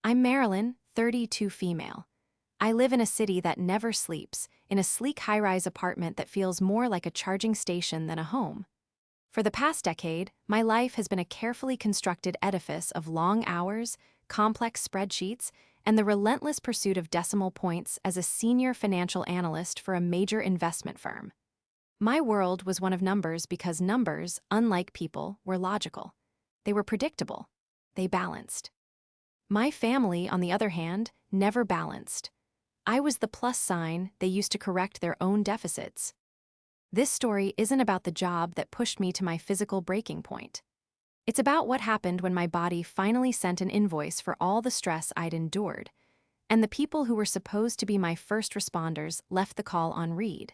I'm Marilyn, 32 female. I live in a city that never sleeps, in a sleek high-rise apartment that feels more like a charging station than a home. For the past decade, my life has been a carefully constructed edifice of long hours, complex spreadsheets, and the relentless pursuit of decimal points as a senior financial analyst for a major investment firm. My world was one of numbers because numbers, unlike people, were logical. They were predictable. They balanced. My family, on the other hand, never balanced. I was the plus sign they used to correct their own deficits. This story isn't about the job that pushed me to my physical breaking point. It's about what happened when my body finally sent an invoice for all the stress I'd endured, and the people who were supposed to be my first responders left the call on read.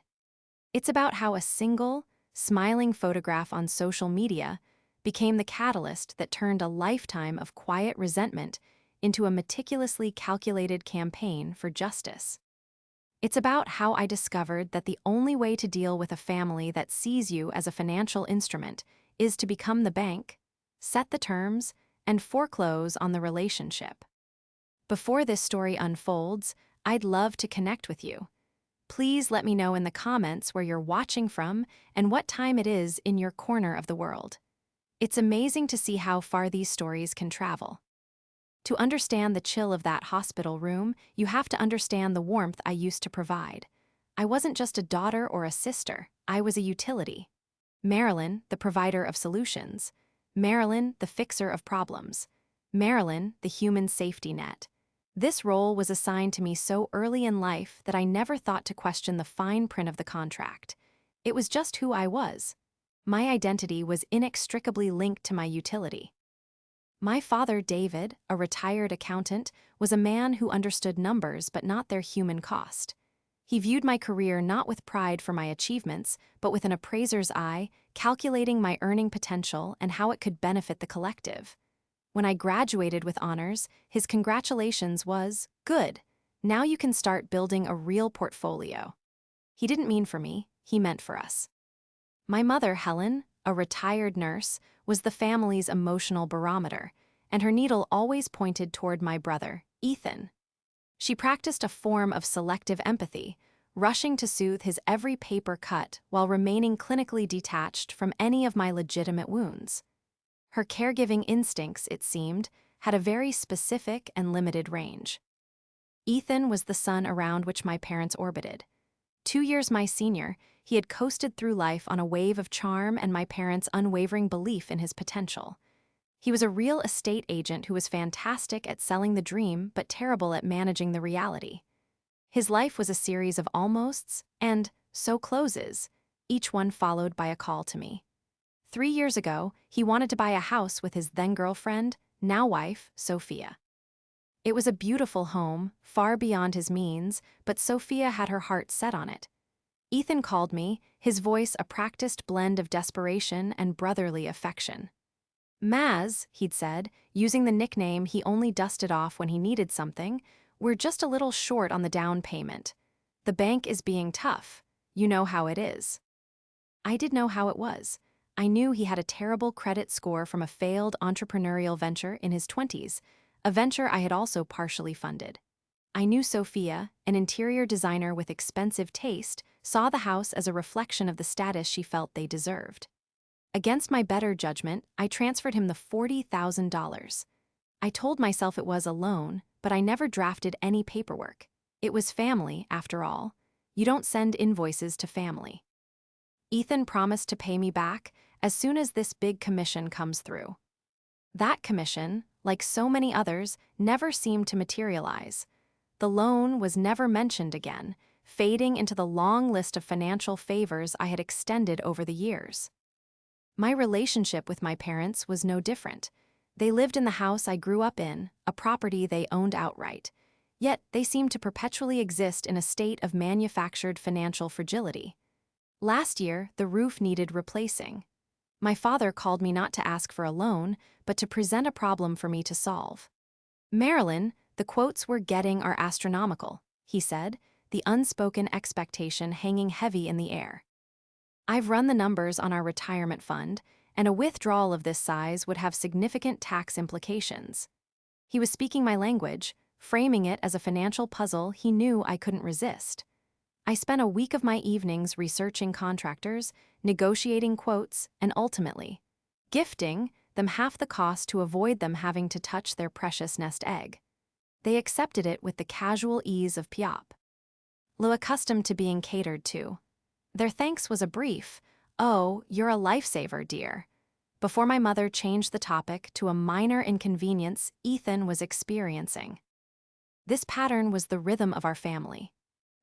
It's about how a single, smiling photograph on social media became the catalyst that turned a lifetime of quiet resentment into a meticulously calculated campaign for justice. It's about how I discovered that the only way to deal with a family that sees you as a financial instrument is to become the bank, set the terms, and foreclose on the relationship. Before this story unfolds, I'd love to connect with you. Please let me know in the comments where you're watching from and what time it is in your corner of the world. It's amazing to see how far these stories can travel. To understand the chill of that hospital room, you have to understand the warmth I used to provide. I wasn't just a daughter or a sister, I was a utility. Marilyn, the provider of solutions. Marilyn, the fixer of problems. Marilyn, the human safety net. This role was assigned to me so early in life that I never thought to question the fine print of the contract. It was just who I was. My identity was inextricably linked to my utility. My father, David, a retired accountant, was a man who understood numbers but not their human cost. He viewed my career not with pride for my achievements, but with an appraiser's eye, calculating my earning potential and how it could benefit the collective. When I graduated with honors, his congratulations was, "Good. Now you can start building a real portfolio." He didn't mean for me, he meant for us. My mother, Helen, a retired nurse, was the family's emotional barometer, and her needle always pointed toward my brother, Ethan. She practiced a form of selective empathy, rushing to soothe his every paper cut while remaining clinically detached from any of my legitimate wounds. Her caregiving instincts, it seemed, had a very specific and limited range. Ethan was the sun around which my parents orbited. 2 years my senior, he had coasted through life on a wave of charm and my parents' unwavering belief in his potential. He was a real estate agent who was fantastic at selling the dream but terrible at managing the reality. His life was a series of almosts and so closes, each one followed by a call to me. 3 years ago, he wanted to buy a house with his then-girlfriend, now wife, Sophia. It was a beautiful home, far beyond his means, but Sophia had her heart set on it. Ethan called me, his voice a practiced blend of desperation and brotherly affection. "Maz," he'd said, using the nickname he only dusted off when he needed something, "we're just a little short on the down payment. The bank is being tough. You know how it is." I did know how it was. I knew he had a terrible credit score from a failed entrepreneurial venture in his 20s, a venture I had also partially funded. I knew Sophia, an interior designer with expensive taste, saw the house as a reflection of the status she felt they deserved. Against my better judgment, I transferred him the $40,000. I told myself it was a loan, but I never drafted any paperwork. It was family, after all. You don't send invoices to family. Ethan promised to pay me back as soon as this big commission comes through. That commission, like so many others, never seemed to materialize. The loan was never mentioned again, fading into the long list of financial favors I had extended over the years. My relationship with my parents was no different. They lived in the house I grew up in, a property they owned outright. Yet they seemed to perpetually exist in a state of manufactured financial fragility. Last year, the roof needed replacing. My father called me not to ask for a loan, but to present a problem for me to solve. "Marilyn, the quotes we're getting are astronomical," he said, the unspoken expectation hanging heavy in the air. "I've run the numbers on our retirement fund, and a withdrawal of this size would have significant tax implications." He was speaking my language, framing it as a financial puzzle he knew I couldn't resist. I spent a week of my evenings researching contractors, negotiating quotes, and ultimately, gifting them half the cost to avoid them having to touch their precious nest egg. They accepted it with the casual ease of Piop. Lo accustomed to being catered to. Their thanks was a brief, "Oh, you're a lifesaver, dear," before my mother changed the topic to a minor inconvenience Ethan was experiencing. This pattern was the rhythm of our family.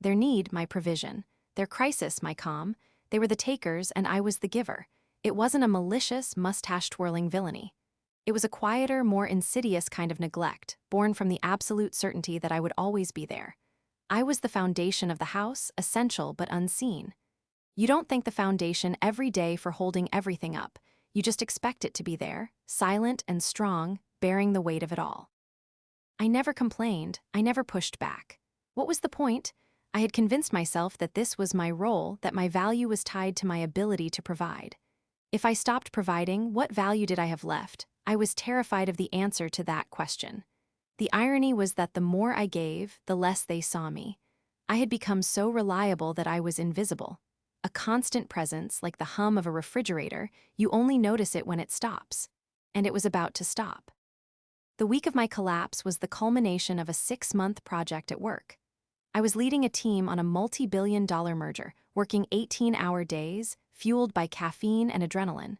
Their need, my provision. Their crisis, my calm. They were the takers and I was the giver. It wasn't a malicious, mustache-twirling villainy. It was a quieter, more insidious kind of neglect, born from the absolute certainty that I would always be there. I was the foundation of the house, essential but unseen. You don't thank the foundation every day for holding everything up. You just expect it to be there, silent and strong, bearing the weight of it all. I never complained, I never pushed back. What was the point? I had convinced myself that this was my role, that my value was tied to my ability to provide. If I stopped providing, what value did I have left? I was terrified of the answer to that question. The irony was that the more I gave, the less they saw me. I had become so reliable that I was invisible. A constant presence, like the hum of a refrigerator, you only notice it when it stops. And it was about to stop. The week of my collapse was the culmination of a 6-month project at work. I was leading a team on a multi-billion-dollar merger, working 18-hour days, fueled by caffeine and adrenaline.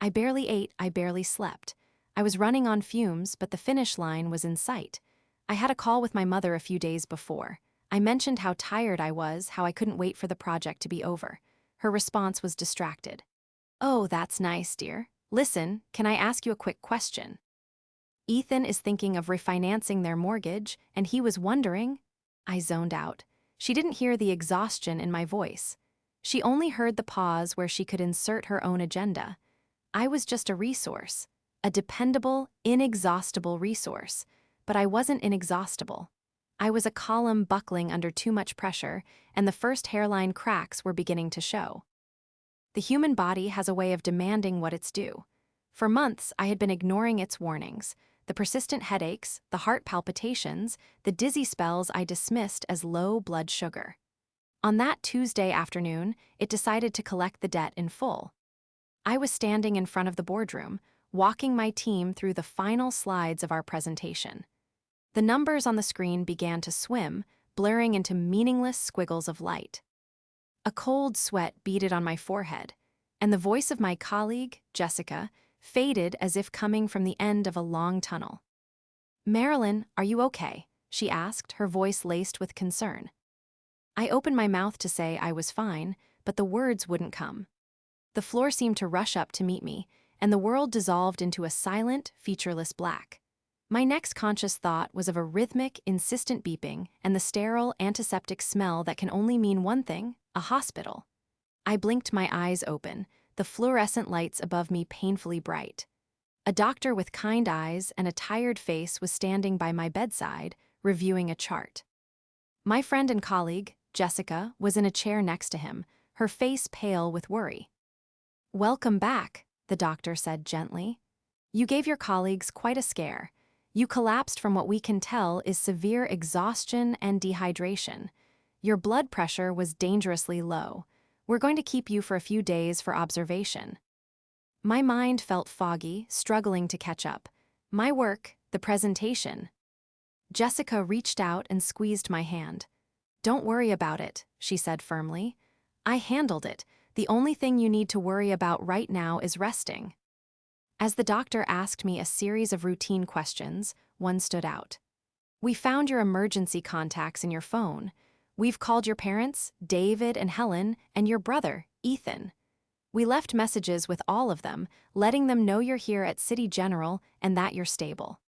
I barely ate, I barely slept. I was running on fumes, but the finish line was in sight. I had a call with my mother a few days before. I mentioned how tired I was, how I couldn't wait for the project to be over. Her response was distracted. "Oh, that's nice, dear. Listen, can I ask you a quick question?" Ethan is thinking of refinancing their mortgage, and he was wondering. I zoned out. She didn't hear the exhaustion in my voice. She only heard the pause where she could insert her own agenda. I was just a resource, a dependable, inexhaustible resource, but I wasn't inexhaustible. I was a column buckling under too much pressure, and the first hairline cracks were beginning to show. The human body has a way of demanding what it's due. For months, I had been ignoring its warnings. The persistent headaches, the heart palpitations, the dizzy spells I dismissed as low blood sugar. On that Tuesday afternoon, it decided to collect the debt in full. I was standing in front of the boardroom, walking my team through the final slides of our presentation. The numbers on the screen began to swim, blurring into meaningless squiggles of light. A cold sweat beaded on my forehead, and the voice of my colleague, Jessica, faded as if coming from the end of a long tunnel. "Marilyn, are you okay?" she asked, her voice laced with concern. I opened my mouth to say I was fine, but the words wouldn't come. The floor seemed to rush up to meet me, and the world dissolved into a silent, featureless black. My next conscious thought was of a rhythmic, insistent beeping and the sterile, antiseptic smell that can only mean one thing: a hospital. I blinked my eyes open, the fluorescent lights above me painfully bright. A doctor with kind eyes and a tired face was standing by my bedside, reviewing a chart. My friend and colleague, Jessica, was in a chair next to him, her face pale with worry. "Welcome back," the doctor said gently. "You gave your colleagues quite a scare. You collapsed from what we can tell is severe exhaustion and dehydration. Your blood pressure was dangerously low. We're going to keep you for a few days for observation." My mind felt foggy, struggling to catch up. My work, the presentation. Jessica reached out and squeezed my hand. "Don't worry about it," she said firmly. "I handled it. The only thing you need to worry about right now is resting." As the doctor asked me a series of routine questions, one stood out. "We found your emergency contacts in your phone. We've called your parents, David and Helen, and your brother, Ethan. We left messages with all of them, letting them know you're here at City General and that you're stable."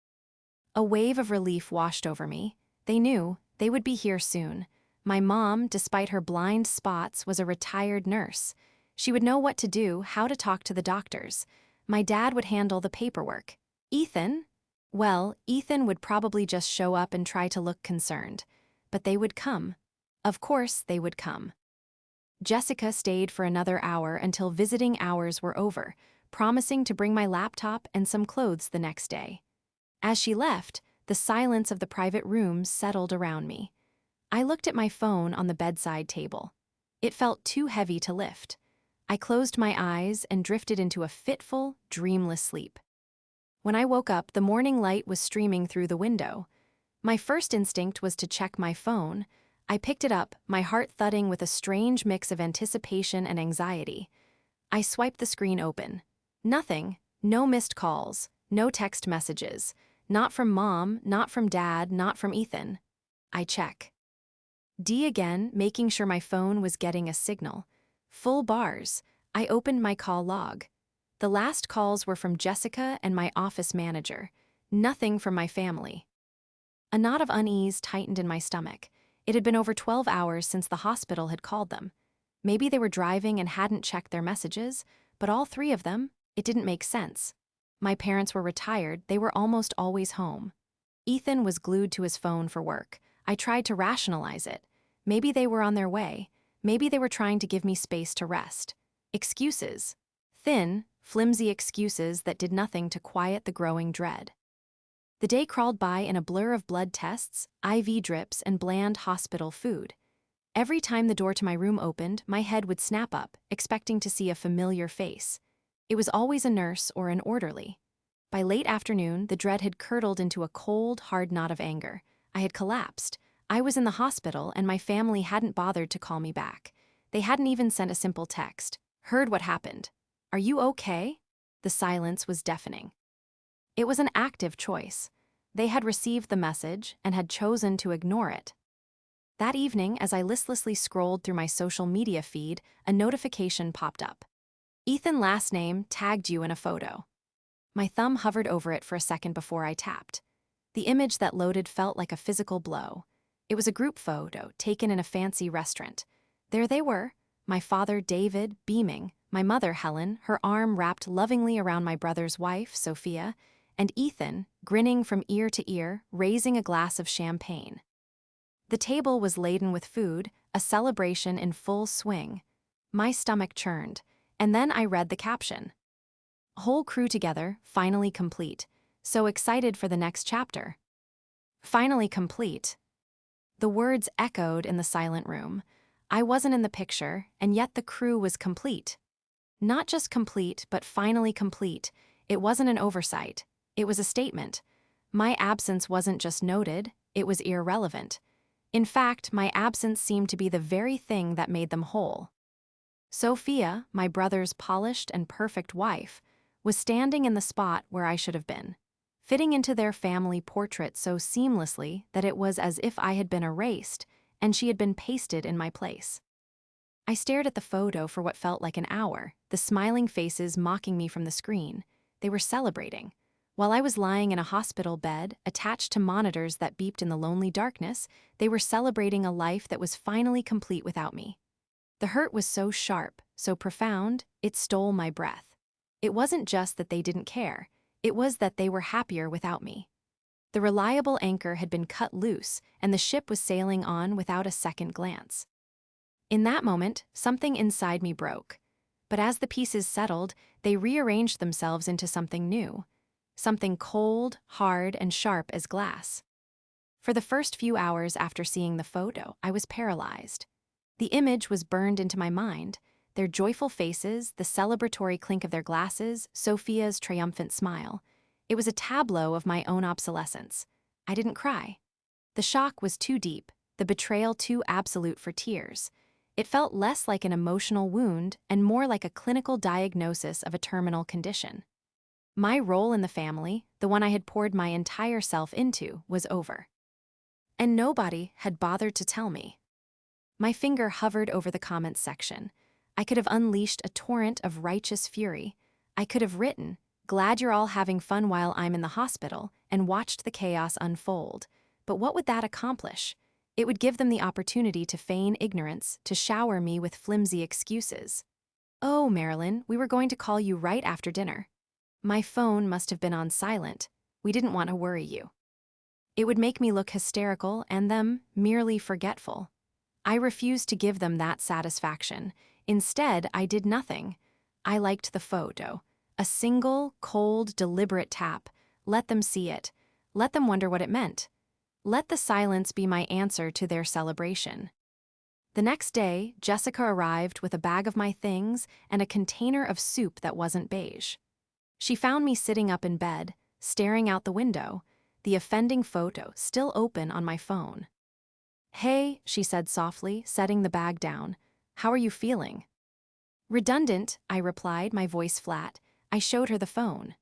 A wave of relief washed over me. They knew they would be here soon. My mom, despite her blind spots, was a retired nurse. She would know what to do, how to talk to the doctors. My dad would handle the paperwork. Ethan? Well, Ethan would probably just show up and try to look concerned. But they would come. Of course they would come. Jessica stayed for another hour until visiting hours were over, promising to bring my laptop and some clothes the next day. As she left, The silence of the private room settled around me. I looked at my phone on the bedside table. It felt too heavy to lift. I closed my eyes and drifted into a fitful, dreamless sleep. When I woke up, the morning light was streaming through the window. My first instinct was to check my phone. I picked it up, my heart thudding with a strange mix of anticipation and anxiety. I swiped the screen open. Nothing, no missed calls, no text messages. Not from Mom, not from Dad, not from Ethan. I check. D again, making sure my phone was getting a signal. Full bars. I opened my call log. The last calls were from Jessica and my office manager. Nothing from my family. A knot of unease tightened in my stomach. It had been over 12 hours since the hospital had called them. Maybe they were driving and hadn't checked their messages, but all three of them, it didn't make sense. My parents were retired, they were almost always home. Ethan was glued to his phone for work. I tried to rationalize it. Maybe they were on their way. Maybe they were trying to give me space to rest. Excuses. Thin, flimsy excuses that did nothing to quiet the growing dread. The day crawled by in a blur of blood tests, IV drips, and bland hospital food. Every time the door to my room opened, my head would snap up, expecting to see a familiar face. It was always a nurse or an orderly. By late afternoon, the dread had curdled into a cold, hard knot of anger. I had collapsed. I was in the hospital, and my family hadn't bothered to call me back. They hadn't even sent a simple text. Heard what happened. Are you okay? The silence was deafening. It was an active choice. They had received the message and had chosen to ignore it. That evening, as I listlessly scrolled through my social media feed, a notification popped up. Ethan last name tagged you in a photo. My thumb hovered over it for a second before I tapped. The image that loaded felt like a physical blow. It was a group photo taken in a fancy restaurant. There they were, my father David beaming, my mother Helen, her arm wrapped lovingly around my brother's wife, Sophia, and Ethan, grinning from ear to ear, raising a glass of champagne. The table was laden with food, a celebration in full swing. My stomach churned, and then I read the caption. Whole crew together, finally complete. So excited for the next chapter. Finally complete. The words echoed in the silent room. I wasn't in the picture, and yet the crew was complete. Not just complete, but finally complete. It wasn't an oversight. It was a statement. My absence wasn't just noted, it was irrelevant. In fact, my absence seemed to be the very thing that made them whole. Sophia, my brother's polished and perfect wife, was standing in the spot where I should have been, fitting into their family portrait so seamlessly that it was as if I had been erased and she had been pasted in my place. I stared at the photo for what felt like an hour, the smiling faces mocking me from the screen. They were celebrating. While I was lying in a hospital bed, attached to monitors that beeped in the lonely darkness, they were celebrating a life that was finally complete without me. The hurt was so sharp, so profound, it stole my breath. It wasn't just that they didn't care, it was that they were happier without me. The reliable anchor had been cut loose, and the ship was sailing on without a second glance. In that moment, something inside me broke. But as the pieces settled, they rearranged themselves into something new. Something cold, hard, and sharp as glass. For the first few hours after seeing the photo, I was paralyzed. The image was burned into my mind. Their joyful faces, the celebratory clink of their glasses, Sophia's triumphant smile. It was a tableau of my own obsolescence. I didn't cry. The shock was too deep, the betrayal too absolute for tears. It felt less like an emotional wound and more like a clinical diagnosis of a terminal condition. My role in the family, the one I had poured my entire self into, was over. And nobody had bothered to tell me. My finger hovered over the comments section. I could have unleashed a torrent of righteous fury. I could have written, "Glad you're all having fun while I'm in the hospital," and watched the chaos unfold. But what would that accomplish? It would give them the opportunity to feign ignorance, to shower me with flimsy excuses. "Oh, Marilyn, we were going to call you right after dinner." My phone must have been on silent. We didn't want to worry you. It would make me look hysterical and them merely forgetful. I refused to give them that satisfaction. Instead, I did nothing. I liked the photo. A single, cold, deliberate tap. Let them see it. Let them wonder what it meant. Let the silence be my answer to their celebration. The next day, Jessica arrived with a bag of my things and a container of soup that wasn't beige. She found me sitting up in bed, staring out the window, the offending photo still open on my phone. "Hey," she said softly, setting the bag down. "How are you feeling?" "Redundant," I replied, my voice flat. I showed her the phone.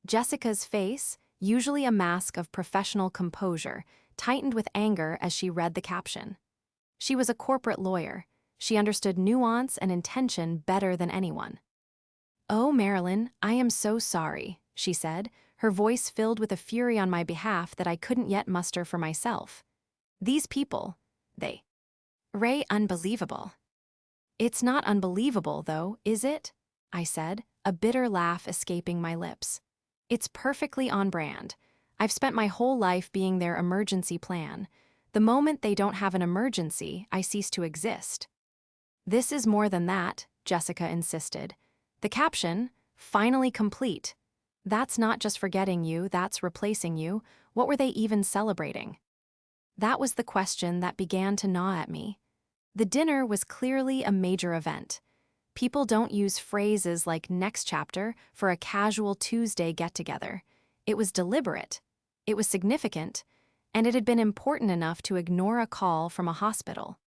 Jessica's face, usually a mask of professional composure, tightened with anger as she read the caption. She was a corporate lawyer. She understood nuance and intention better than anyone. "Oh, Marilyn, I am so sorry," she said, her voice filled with a fury on my behalf that I couldn't yet muster for myself. "These people, they. Ray, unbelievable." "It's not unbelievable, though, is it?" I said, a bitter laugh escaping my lips. "It's perfectly on brand. I've spent my whole life being their emergency plan. The moment they don't have an emergency, I cease to exist." "This is more than that," Jessica insisted. "The caption, 'Finally complete.' That's not just forgetting you, that's replacing you. What were they even celebrating?" That was the question that began to gnaw at me. The dinner was clearly a major event. People don't use phrases like "next chapter" for a casual Tuesday get-together. It was deliberate. It was significant. And it had been important enough to ignore a call from a hospital.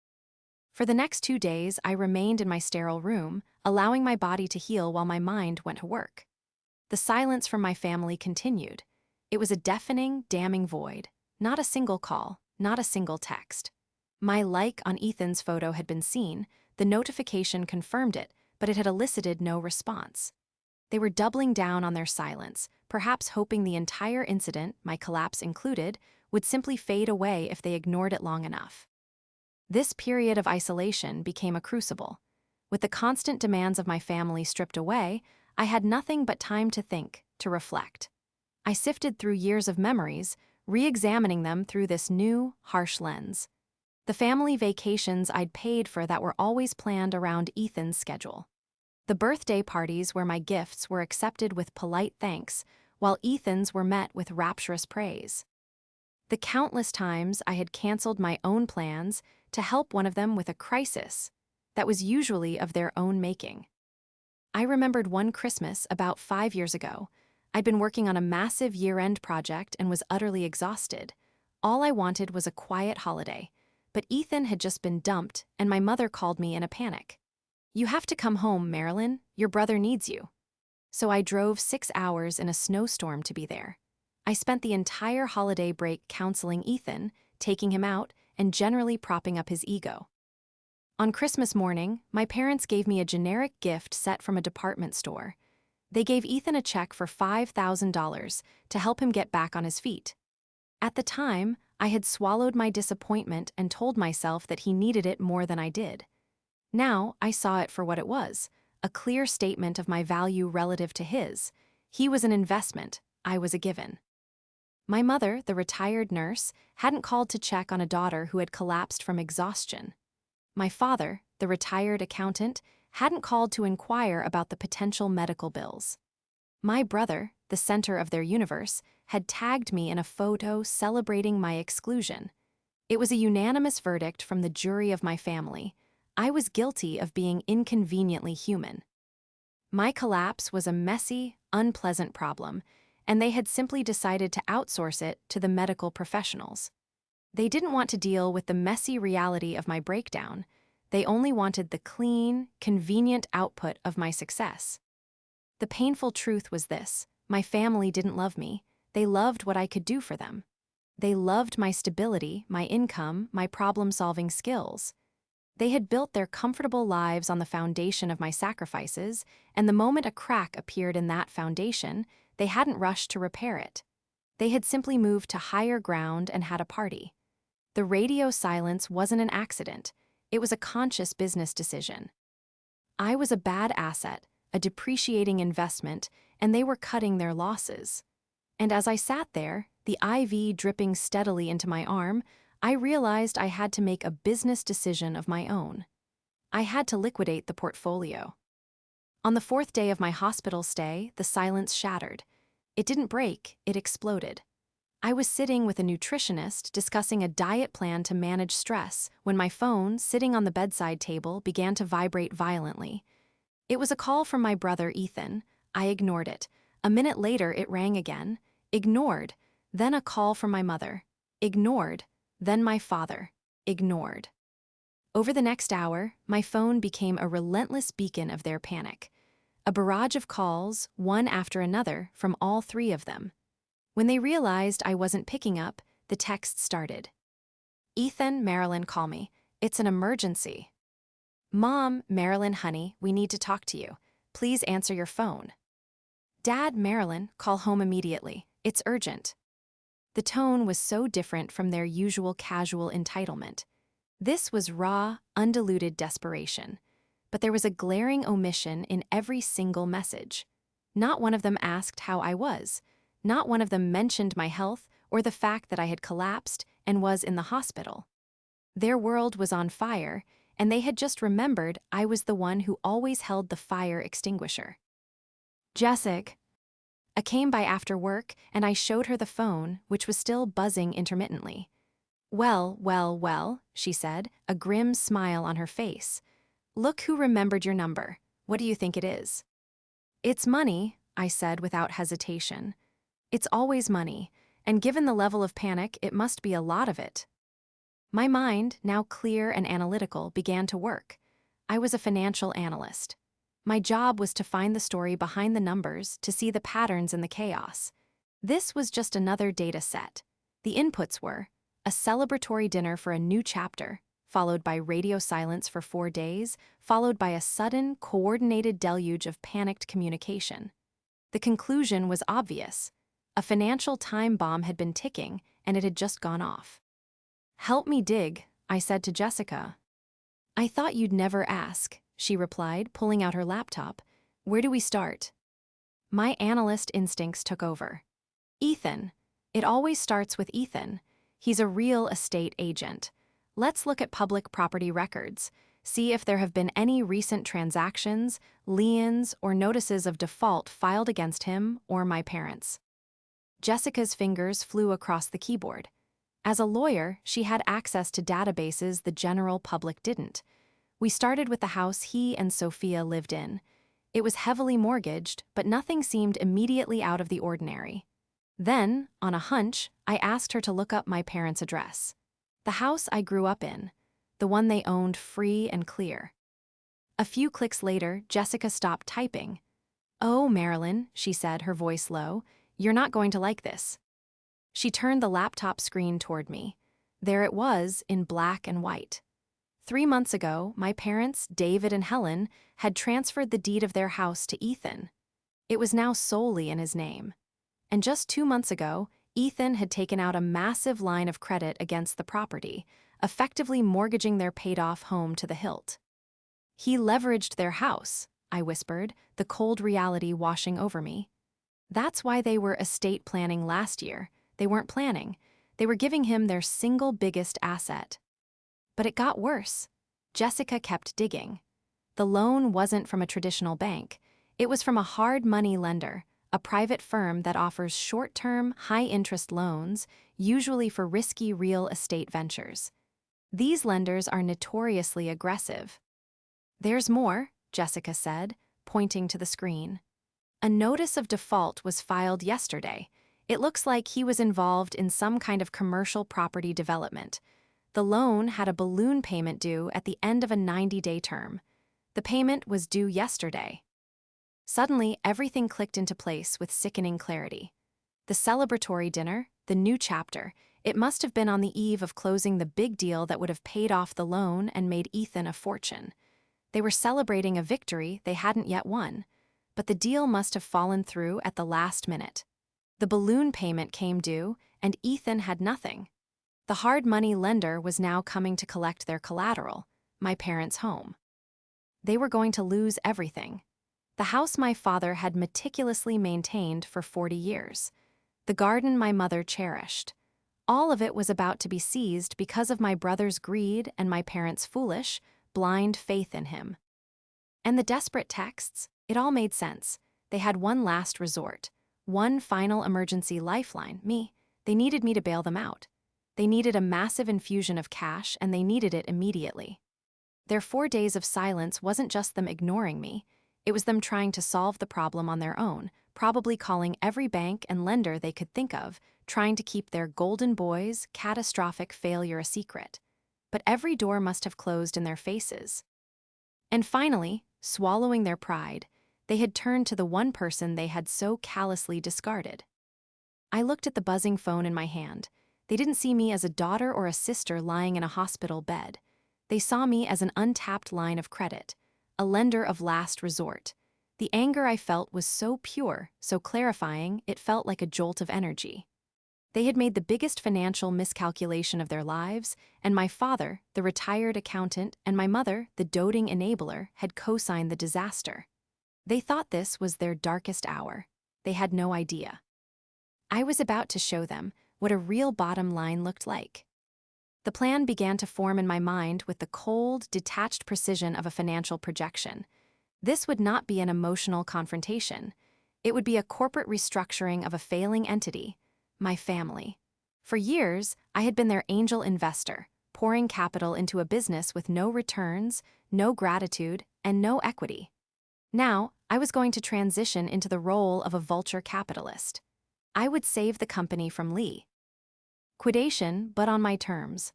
For the next 2 days, I remained in my sterile room, allowing my body to heal while my mind went to work. The silence from my family continued. It was a deafening, damning void. Not a single call, not a single text. My like on Ethan's photo had been seen, the notification confirmed it, but it had elicited no response. They were doubling down on their silence, perhaps hoping the entire incident, my collapse included, would simply fade away if they ignored it long enough. This period of isolation became a crucible. With the constant demands of my family stripped away, I had nothing but time to think, to reflect. I sifted through years of memories, re-examining them through this new, harsh lens. The family vacations I'd paid for that were always planned around Ethan's schedule. The birthday parties where my gifts were accepted with polite thanks, while Ethan's were met with rapturous praise. The countless times I had canceled my own plans to help one of them with a crisis that was usually of their own making. I remembered one Christmas about 5 years ago. I'd been working on a massive year-end project and was utterly exhausted. All I wanted was a quiet holiday, but Ethan had just been dumped and my mother called me in a panic. "You have to come home, Marilyn. Your brother needs you." So I drove 6 hours in a snowstorm to be there. I spent the entire holiday break counseling Ethan, taking him out, and generally propping up his ego. On Christmas morning, my parents gave me a generic gift set from a department store. They gave Ethan a check for $5,000 to help him get back on his feet. At the time, I had swallowed my disappointment and told myself that he needed it more than I did. Now, I saw it for what it was, a clear statement of my value relative to his. He was an investment, I was a given. My mother, the retired nurse, hadn't called to check on a daughter who had collapsed from exhaustion. My father, the retired accountant, hadn't called to inquire about the potential medical bills. My brother, the center of their universe, had tagged me in a photo celebrating my exclusion. It was a unanimous verdict from the jury of my family. I was guilty of being inconveniently human. My collapse was a messy, unpleasant problem, and they had simply decided to outsource it to the medical professionals. They didn't want to deal with the messy reality of my breakdown. They only wanted the clean, convenient output of my success. The painful truth was this: my family didn't love me. They loved what I could do for them. They loved my stability, my income, my problem-solving skills. They had built their comfortable lives on the foundation of my sacrifices, and the moment a crack appeared in that foundation, they hadn't rushed to repair it. They had simply moved to higher ground and had a party. The radio silence wasn't an accident. It was a conscious business decision. I was a bad asset, a depreciating investment, and they were cutting their losses. And as I sat there, the IV dripping steadily into my arm, I realized I had to make a business decision of my own. I had to liquidate the portfolio. On the 4th day of my hospital stay, the silence shattered. It didn't break, it exploded. I was sitting with a nutritionist discussing a diet plan to manage stress when my phone, sitting on the bedside table, began to vibrate violently. It was a call from my brother Ethan. I ignored it. A minute later, it rang again. Ignored. Then a call from my mother. Ignored. Then my father. Ignored. Over the next hour, my phone became a relentless beacon of their panic. A barrage of calls, one after another, from all three of them. When they realized I wasn't picking up, the text started. Ethan, Marilyn, call me. It's an emergency. Mom, Marilyn, honey, we need to talk to you. Please answer your phone. Dad, Marilyn, call home immediately. It's urgent. The tone was so different from their usual casual entitlement. This was raw, undiluted desperation. But there was a glaring omission in every single message. Not one of them asked how I was. Not one of them mentioned my health or the fact that I had collapsed and was in the hospital. Their world was on fire, and they had just remembered I was the one who always held the fire extinguisher. Jessica. I came by after work, and I showed her the phone, which was still buzzing intermittently. Well, she said, a grim smile on her face. Look who remembered your number. What do you think it is? It's money, I said without hesitation. It's always money, and given the level of panic, it must be a lot of it. My mind, now clear and analytical, began to work. I was a financial analyst. My job was to find the story behind the numbers, to see the patterns in the chaos. This was just another data set. The inputs were a celebratory dinner for a new chapter, followed by radio silence for 4 days, followed by a sudden, coordinated deluge of panicked communication. The conclusion was obvious. A financial time bomb had been ticking, and it had just gone off. Help me dig, I said to Jessica. I thought you'd never ask, she replied, pulling out her laptop. Where do we start? My analyst instincts took over. Ethan. It always starts with Ethan. He's a real estate agent. Let's look at public property records, see if there have been any recent transactions, liens, or notices of default filed against him or my parents. Jessica's fingers flew across the keyboard. As a lawyer, she had access to databases the general public didn't. We started with the house he and Sophia lived in. It was heavily mortgaged, but nothing seemed immediately out of the ordinary. Then, on a hunch, I asked her to look up my parents' address. The house I grew up in, the one they owned free and clear. A few clicks later, Jessica stopped typing. Oh, Marilyn, she said, her voice low, you're not going to like this. She turned the laptop screen toward me. There it was, in black and white. 3 months ago, my parents, David and Helen, had transferred the deed of their house to Ethan. It was now solely in his name. And just 2 months ago, Ethan had taken out a massive line of credit against the property, effectively mortgaging their paid-off home to the hilt. He leveraged their house, I whispered, the cold reality washing over me. That's why they were estate planning last year. They weren't planning. They were giving him their single biggest asset. But it got worse. Jessica kept digging. The loan wasn't from a traditional bank. It was from a hard money lender, a private firm that offers short-term, high-interest loans, usually for risky real estate ventures. These lenders are notoriously aggressive. There's more, Jessica said, pointing to the screen. A notice of default was filed yesterday. It looks like he was involved in some kind of commercial property development. The loan had a balloon payment due at the end of a 90-day term. The payment was due yesterday. Suddenly, everything clicked into place with sickening clarity. The celebratory dinner, the new chapter, it must have been on the eve of closing the big deal that would have paid off the loan and made Ethan a fortune. They were celebrating a victory they hadn't yet won, but the deal must have fallen through at the last minute. The balloon payment came due, and Ethan had nothing. The hard money lender was now coming to collect their collateral, my parents' home. They were going to lose everything. The house my father had meticulously maintained for 40 years. The garden my mother cherished. All of it was about to be seized because of my brother's greed and my parents' foolish, blind faith in him. And the desperate texts, it all made sense. They had one last resort, one final emergency lifeline, me. They needed me to bail them out. They needed a massive infusion of cash, and they needed it immediately. Their 4 days of silence wasn't just them ignoring me, it was them trying to solve the problem on their own, probably calling every bank and lender they could think of, trying to keep their golden boy's catastrophic failure a secret. But every door must have closed in their faces. And finally, swallowing their pride, they had turned to the one person they had so callously discarded. I looked at the buzzing phone in my hand. They didn't see me as a daughter or a sister lying in a hospital bed. They saw me as an untapped line of credit, a lender of last resort. The anger I felt was so pure, so clarifying, it felt like a jolt of energy. They had made the biggest financial miscalculation of their lives, and my father, the retired accountant, and my mother, the doting enabler, had co-signed the disaster. They thought this was their darkest hour. They had no idea. I was about to show them what a real bottom line looked like. The plan began to form in my mind with the cold, detached precision of a financial projection. This would not be an emotional confrontation. It would be a corporate restructuring of a failing entity, my family. For years, I had been their angel investor, pouring capital into a business with no returns, no gratitude, and no equity. Now, I was going to transition into the role of a vulture capitalist. I would save the company from liquidation, but on my terms.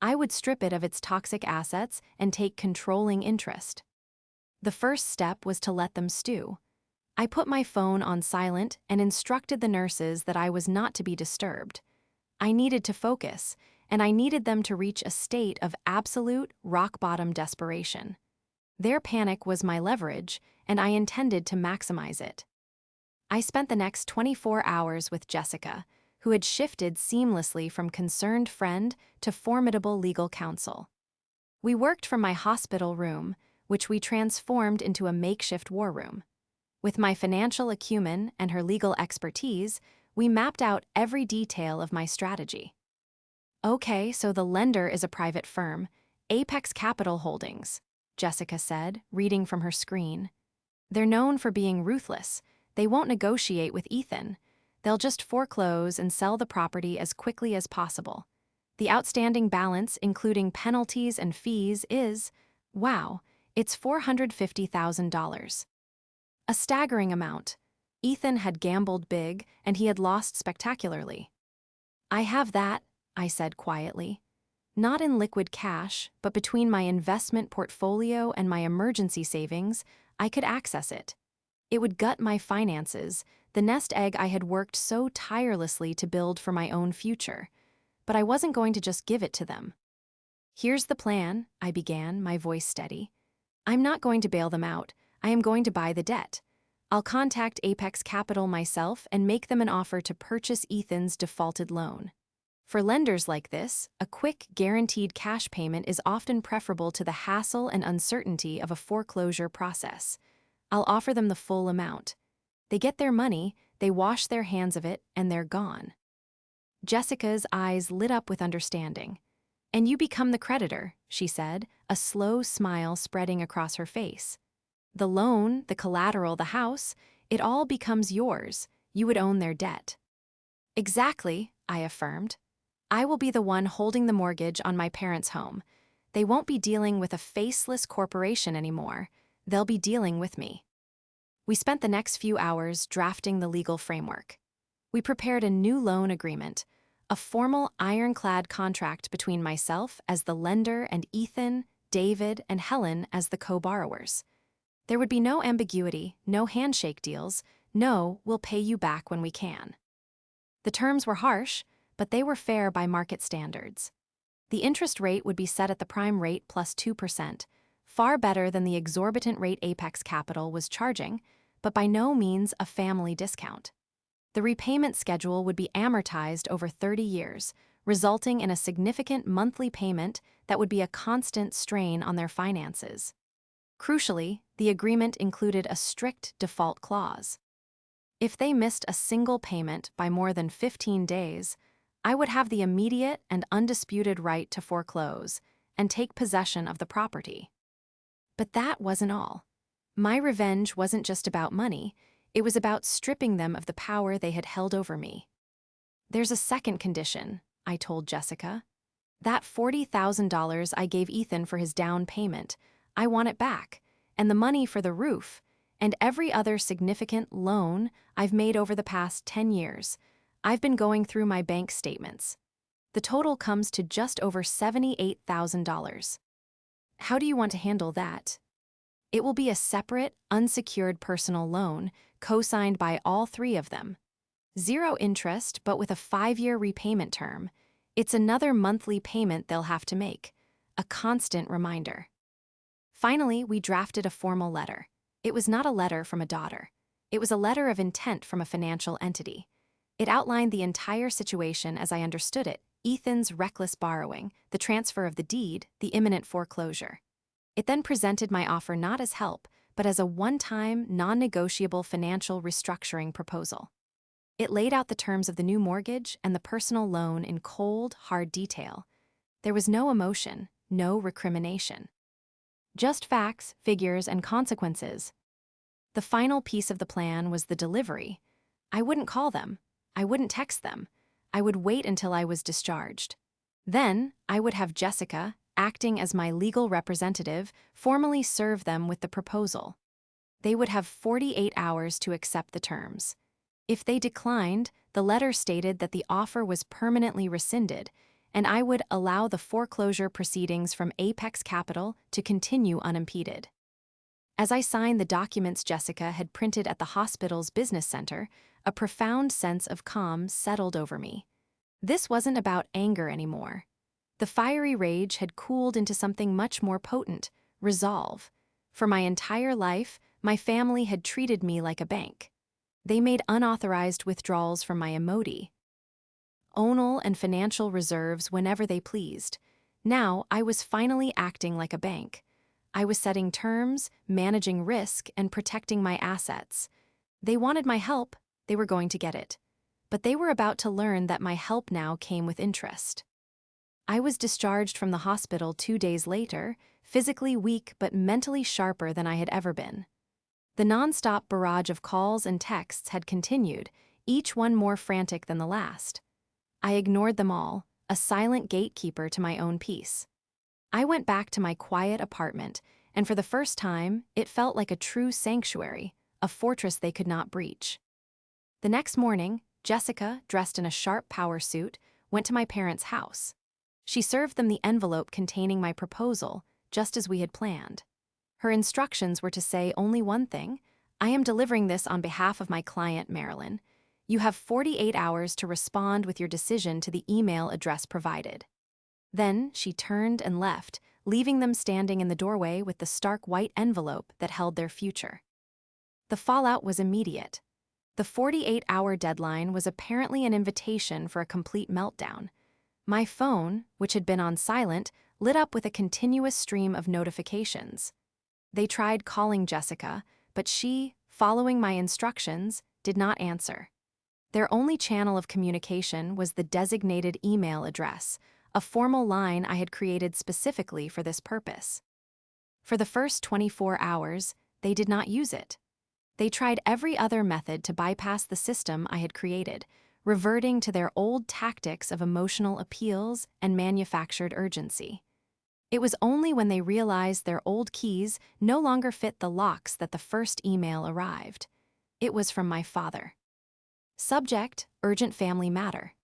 I would strip it of its toxic assets and take controlling interest. The first step was to let them stew. I put my phone on silent and instructed the nurses that I was not to be disturbed. I needed to focus, and I needed them to reach a state of absolute, rock-bottom desperation. Their panic was my leverage, and I intended to maximize it. I spent the next 24 hours with Jessica, who had shifted seamlessly from concerned friend to formidable legal counsel. We worked from my hospital room, which we transformed into a makeshift war room. With my financial acumen and her legal expertise, we mapped out every detail of my strategy. Okay, so the lender is a private firm, Apex Capital Holdings, Jessica said, reading from her screen. They're known for being ruthless. They won't negotiate with Ethan. They'll just foreclose and sell the property as quickly as possible. The outstanding balance, including penalties and fees, is, wow, it's $450,000. A staggering amount. Ethan had gambled big, and he had lost spectacularly. I have that, I said quietly. Not in liquid cash, but between my investment portfolio and my emergency savings, I could access it. It would gut my finances, the nest egg I had worked so tirelessly to build for my own future. But I wasn't going to just give it to them. Here's the plan, I began, my voice steady. I'm not going to bail them out. I am going to buy the debt. I'll contact Apex Capital myself and make them an offer to purchase Ethan's defaulted loan. For lenders like this, a quick, guaranteed cash payment is often preferable to the hassle and uncertainty of a foreclosure process. I'll offer them the full amount. They get their money, they wash their hands of it, and they're gone. Jessica's eyes lit up with understanding. And you become the creditor, she said, a slow smile spreading across her face. The loan, the collateral, the house, it all becomes yours. You would own their debt. Exactly, I affirmed. I will be the one holding the mortgage on my parents' home. They won't be dealing with a faceless corporation anymore. They'll be dealing with me. We spent the next few hours drafting the legal framework. We prepared a new loan agreement, a formal ironclad contract between myself as the lender and Ethan, David, and Helen as the co-borrowers. There would be no ambiguity, no handshake deals, no, we'll pay you back when we can. The terms were harsh, but they were fair by market standards. The interest rate would be set at the prime rate plus 2%, far better than the exorbitant rate Apex Capital was charging, but by no means a family discount. The repayment schedule would be amortized over 30 years, resulting in a significant monthly payment that would be a constant strain on their finances. Crucially, the agreement included a strict default clause. If they missed a single payment by more than 15 days, I would have the immediate and undisputed right to foreclose and take possession of the property. But that wasn't all. My revenge wasn't just about money, it was about stripping them of the power they had held over me. There's a second condition, I told Jessica. That $40,000 I gave Ethan for his down payment, I want it back, and the money for the roof, and every other significant loan I've made over the past 10 years. I've been going through my bank statements. The total comes to just over $78,000. How do you want to handle that? It will be a separate, unsecured personal loan, co-signed by all three of them. Zero interest, but with a 5-year repayment term. It's another monthly payment they'll have to make. A constant reminder. Finally, we drafted a formal letter. It was not a letter from a daughter. It was a letter of intent from a financial entity. It outlined the entire situation as I understood it: Ethan's reckless borrowing, the transfer of the deed, the imminent foreclosure. It then presented my offer not as help, but as a one-time, non-negotiable financial restructuring proposal. It laid out the terms of the new mortgage and the personal loan in cold, hard detail. There was no emotion, no recrimination. Just facts, figures, and consequences. The final piece of the plan was the delivery. I wouldn't call them. I wouldn't text them. I would wait until I was discharged. Then, I would have Jessica, acting as my legal representative, formally serve them with the proposal. They would have 48 hours to accept the terms. If they declined, the letter stated that the offer was permanently rescinded, and I would allow the foreclosure proceedings from Apex Capital to continue unimpeded. As I signed the documents Jessica had printed at the hospital's business center, a profound sense of calm settled over me. This wasn't about anger anymore. The fiery rage had cooled into something much more potent: resolve. For my entire life, my family had treated me like a bank. They made unauthorized withdrawals from my emoti, ownal and financial reserves whenever they pleased. Now, I was finally acting like a bank. I was setting terms, managing risk, and protecting my assets. They wanted my help, they were going to get it. But they were about to learn that my help now came with interest. I was discharged from the hospital 2 days later, physically weak but mentally sharper than I had ever been. The nonstop barrage of calls and texts had continued, each one more frantic than the last. I ignored them all, a silent gatekeeper to my own peace. I went back to my quiet apartment, and for the first time, it felt like a true sanctuary, a fortress they could not breach. The next morning, Jessica, dressed in a sharp power suit, went to my parents' house. She served them the envelope containing my proposal, just as we had planned. Her instructions were to say only one thing: I am delivering this on behalf of my client, Marilyn. You have 48 hours to respond with your decision to the email address provided. Then she turned and left, leaving them standing in the doorway with the stark white envelope that held their future. The fallout was immediate. The 48-hour deadline was apparently an invitation for a complete meltdown. My phone, which had been on silent, lit up with a continuous stream of notifications. They tried calling Jessica, but she, following my instructions, did not answer. Their only channel of communication was the designated email address, a formal line I had created specifically for this purpose. For the first 24 hours, they did not use it. They tried every other method to bypass the system I had created, reverting to their old tactics of emotional appeals and manufactured urgency. It was only when they realized their old keys no longer fit the locks that the first email arrived. It was from my father. Subject: urgent family matter.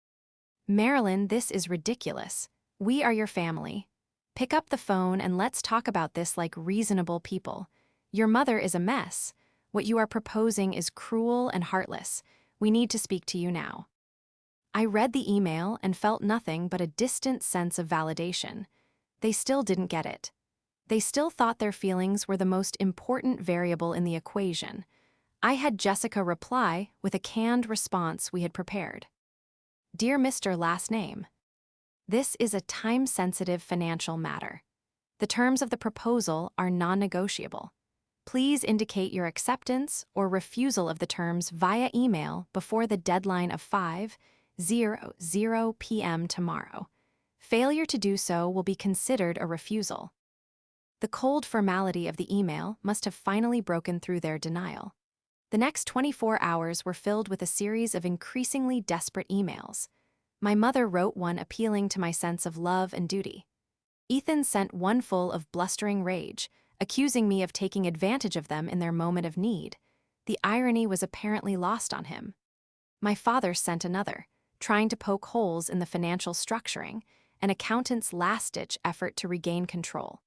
Marilyn, this is ridiculous. We are your family. Pick up the phone and let's talk about this like reasonable people. Your mother is a mess. What you are proposing is cruel and heartless. We need to speak to you now. I read the email and felt nothing but a distant sense of validation. They still didn't get it. They still thought their feelings were the most important variable in the equation. I had Jessica reply with a canned response we had prepared. Dear Mr. Last Name, this is a time-sensitive financial matter. The terms of the proposal are non-negotiable. Please indicate your acceptance or refusal of the terms via email before the deadline of 5:00 p.m. tomorrow. Failure to do so will be considered a refusal. The cold formality of the email must have finally broken through their denial. The next 24 hours were filled with a series of increasingly desperate emails. My mother wrote one appealing to my sense of love and duty. Ethan sent one full of blustering rage, accusing me of taking advantage of them in their moment of need. The irony was apparently lost on him. My father sent another, trying to poke holes in the financial structuring, an accountant's last-ditch effort to regain control.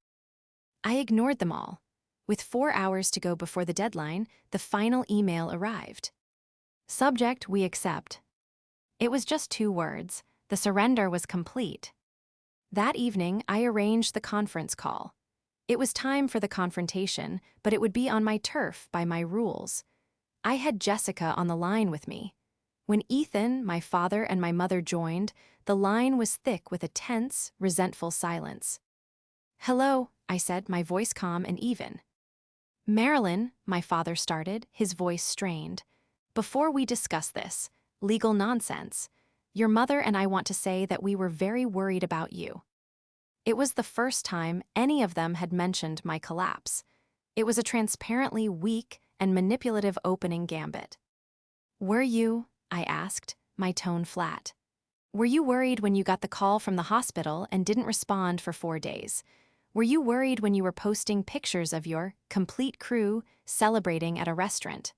I ignored them all. With 4 hours to go before the deadline, the final email arrived. Subject: we accept. It was just 2 words. The surrender was complete. That evening, I arranged the conference call. It was time for the confrontation, but it would be on my turf by my rules. I had Jessica on the line with me. When Ethan, my father, and my mother joined, the line was thick with a tense, resentful silence. "Hello," I said, my voice calm and even. "Marilyn," my father started, his voice strained. "Before we discuss this legal nonsense, your mother and I want to say that we were very worried about you." It was the first time any of them had mentioned my collapse. It was a transparently weak and manipulative opening gambit. "Were you?" I asked, my tone flat. "Were you worried when you got the call from the hospital and didn't respond for 4 days? Were you worried when you were posting pictures of your complete crew celebrating at a restaurant?"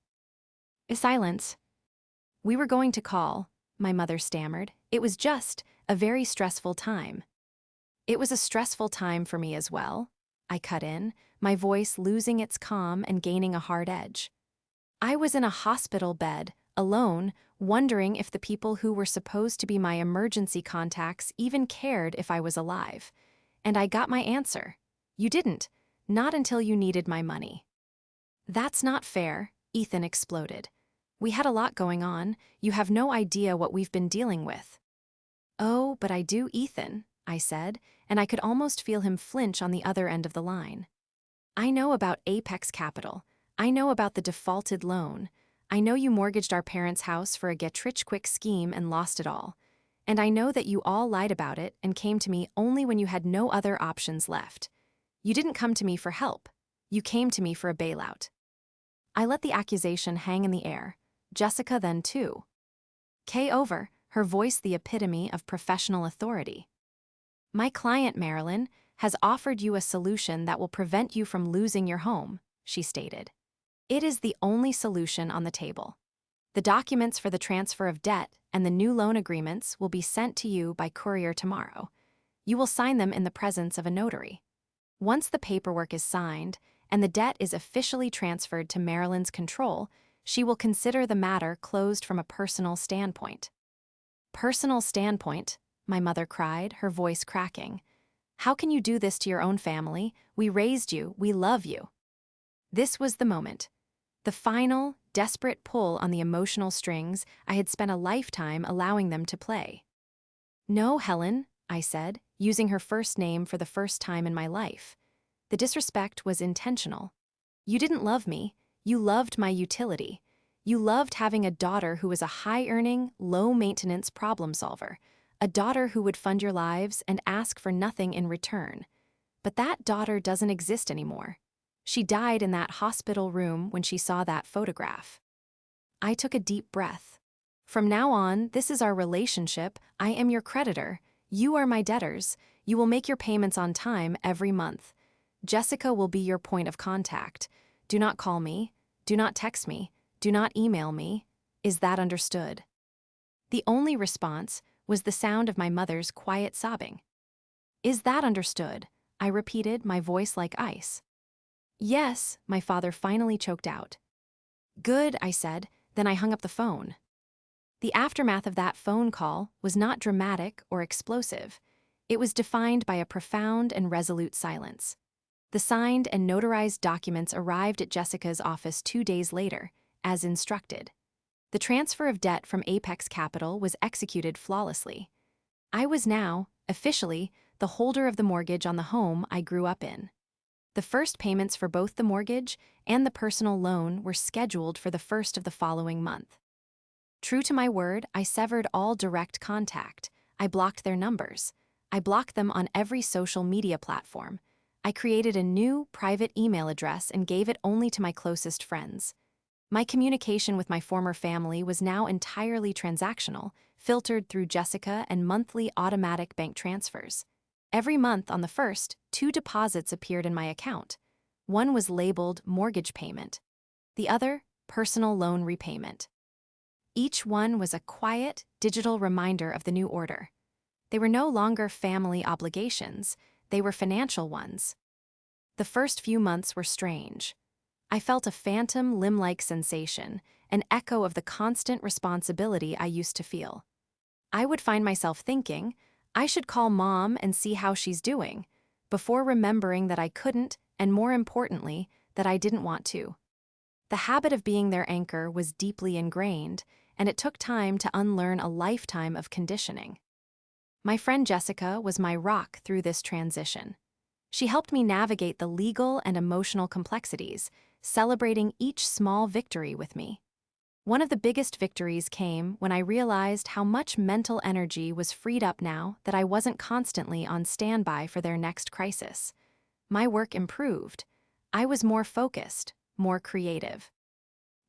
A silence. "We were going to call," my mother stammered. "It was just a very stressful time." "It was a stressful time for me as well," I cut in, my voice losing its calm and gaining a hard edge. "I was in a hospital bed, alone, wondering if the people who were supposed to be my emergency contacts even cared if I was alive. And I got my answer. You didn't, not until you needed my money." "That's not fair," Ethan exploded. "We had a lot going on. You have no idea what we've been dealing with." "Oh, but I do, Ethan," I said, and I could almost feel him flinch on the other end of the line. "I know about Apex Capital. I know about the defaulted loan. I know you mortgaged our parents' house for a get-rich-quick scheme and lost it all. And I know that you all lied about it and came to me only when you had no other options left. You didn't come to me for help. You came to me for a bailout." I let the accusation hang in the air. Jessica then too. "K over," her voice the epitome of professional authority. "My client, Marilyn, has offered you a solution that will prevent you from losing your home," she stated. "It is the only solution on the table. The documents for the transfer of debt and the new loan agreements will be sent to you by courier tomorrow. You will sign them in the presence of a notary. Once the paperwork is signed and the debt is officially transferred to Marilyn's control, she will consider the matter closed from a personal standpoint." "Personal standpoint?" my mother cried, her voice cracking. "How can you do this to your own family? We raised you, we love you." This was the moment. The final, desperate pull on the emotional strings I had spent a lifetime allowing them to play. "No, Helen," I said, using her first name for the first time in my life. The disrespect was intentional. "You didn't love me. You loved my utility. You loved having a daughter who was a high-earning, low-maintenance problem solver, a daughter who would fund your lives and ask for nothing in return. But that daughter doesn't exist anymore. She died in that hospital room when she saw that photograph." I took a deep breath. "From now on, this is our relationship. I am your creditor. You are my debtors. You will make your payments on time every month. Jessica will be your point of contact. Do not call me. Do not text me. Do not email me. Is that understood?" The only response was the sound of my mother's quiet sobbing. "Is that understood?" I repeated, my voice like ice. "Yes," my father finally choked out. "Good," I said, then I hung up the phone. The aftermath of that phone call was not dramatic or explosive. It was defined by a profound and resolute silence. The signed and notarized documents arrived at Jessica's office 2 days later, as instructed. The transfer of debt from Apex Capital was executed flawlessly. I was now, officially, the holder of the mortgage on the home I grew up in. The first payments for both the mortgage and the personal loan were scheduled for the first of the following month. True to my word, I severed all direct contact. I blocked their numbers. I blocked them on every social media platform. I created a new, private email address and gave it only to my closest friends. My communication with my former family was now entirely transactional, filtered through Jessica and monthly automatic bank transfers. Every month on the first, two deposits appeared in my account. One was labeled mortgage payment, the other, personal loan repayment. Each one was a quiet, digital reminder of the new order. They were no longer family obligations, they were financial ones. The first few months were strange. I felt a phantom limb-like sensation, an echo of the constant responsibility I used to feel. I would find myself thinking, I should call Mom and see how she's doing, before remembering that I couldn't, and more importantly, that I didn't want to. The habit of being their anchor was deeply ingrained, and it took time to unlearn a lifetime of conditioning. My friend Jessica was my rock through this transition. She helped me navigate the legal and emotional complexities, celebrating each small victory with me. One of the biggest victories came when I realized how much mental energy was freed up now that I wasn't constantly on standby for their next crisis. My work improved. I was more focused, more creative.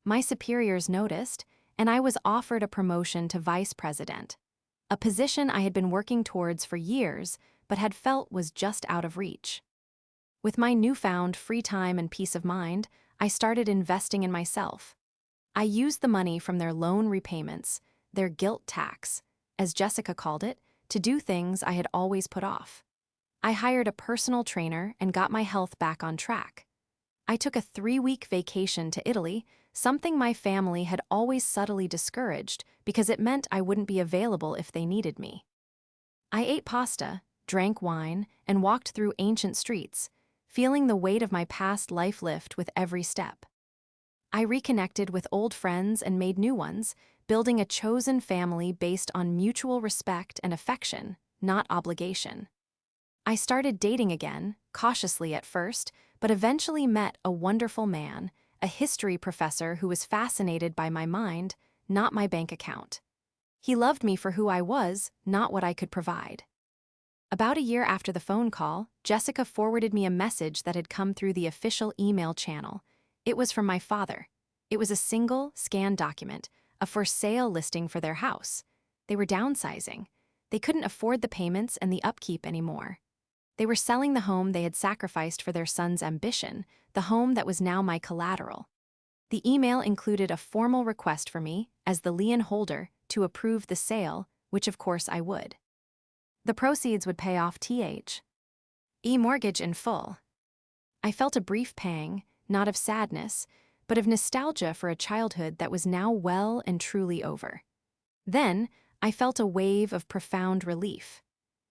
My superiors noticed, and I was offered a promotion to vice president, a position I had been working towards for years but had felt was just out of reach. With my newfound free time and peace of mind, I started investing in myself. I used the money from their loan repayments, their guilt tax, as Jessica called it, to do things I had always put off. I hired a personal trainer and got my health back on track. I took a 3-week vacation to Italy, something my family had always subtly discouraged because it meant I wouldn't be available if they needed me. I ate pasta, drank wine, and walked through ancient streets, feeling the weight of my past life lift with every step. I reconnected with old friends and made new ones, building a chosen family based on mutual respect and affection, not obligation. I started dating again, cautiously at first, but eventually met a wonderful man, a history professor who was fascinated by my mind, not my bank account. He loved me for who I was, not what I could provide. About a year after the phone call, Jessica forwarded me a message that had come through the official email channel. It was from my father. It was a single, scanned document, a for sale listing for their house. They were downsizing. They couldn't afford the payments and the upkeep anymore. They were selling the home they had sacrificed for their son's ambition, the home that was now my collateral. The email included a formal request for me, as the lien holder, to approve the sale, which of course I would. The proceeds would pay off mortgage in full. I felt a brief pang, not of sadness, but of nostalgia for a childhood that was now well and truly over. Then, I felt a wave of profound relief.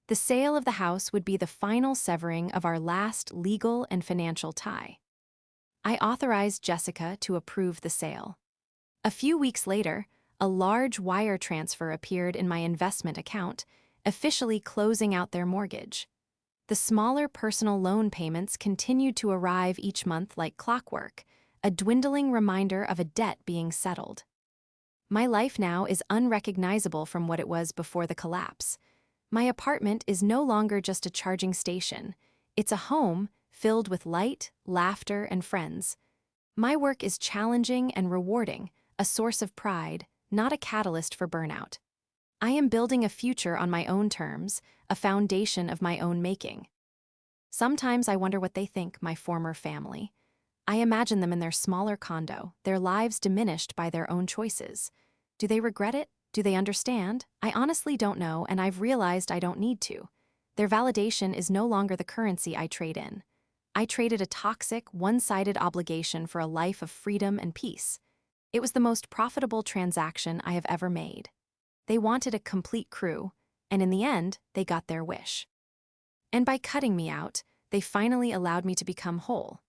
The sale of the house would be the final severing of our last legal and financial tie. I authorized Jessica to approve the sale. A few weeks later, a large wire transfer appeared in my investment account, officially closing out their mortgage. The smaller personal loan payments continued to arrive each month like clockwork, a dwindling reminder of a debt being settled. My life now is unrecognizable from what it was before the collapse. My apartment is no longer just a charging station. It's a home filled with light, laughter, and friends. My work is challenging and rewarding, a source of pride, not a catalyst for burnout. I am building a future on my own terms, a foundation of my own making. Sometimes I wonder what they think, my former family. I imagine them in their smaller condo, their lives diminished by their own choices. Do they regret it? Do they understand? I honestly don't know, and I've realized I don't need to. Their validation is no longer the currency I trade in. I traded a toxic, one-sided obligation for a life of freedom and peace. It was the most profitable transaction I have ever made. They wanted a complete crew, and in the end, they got their wish. And by cutting me out, they finally allowed me to become whole.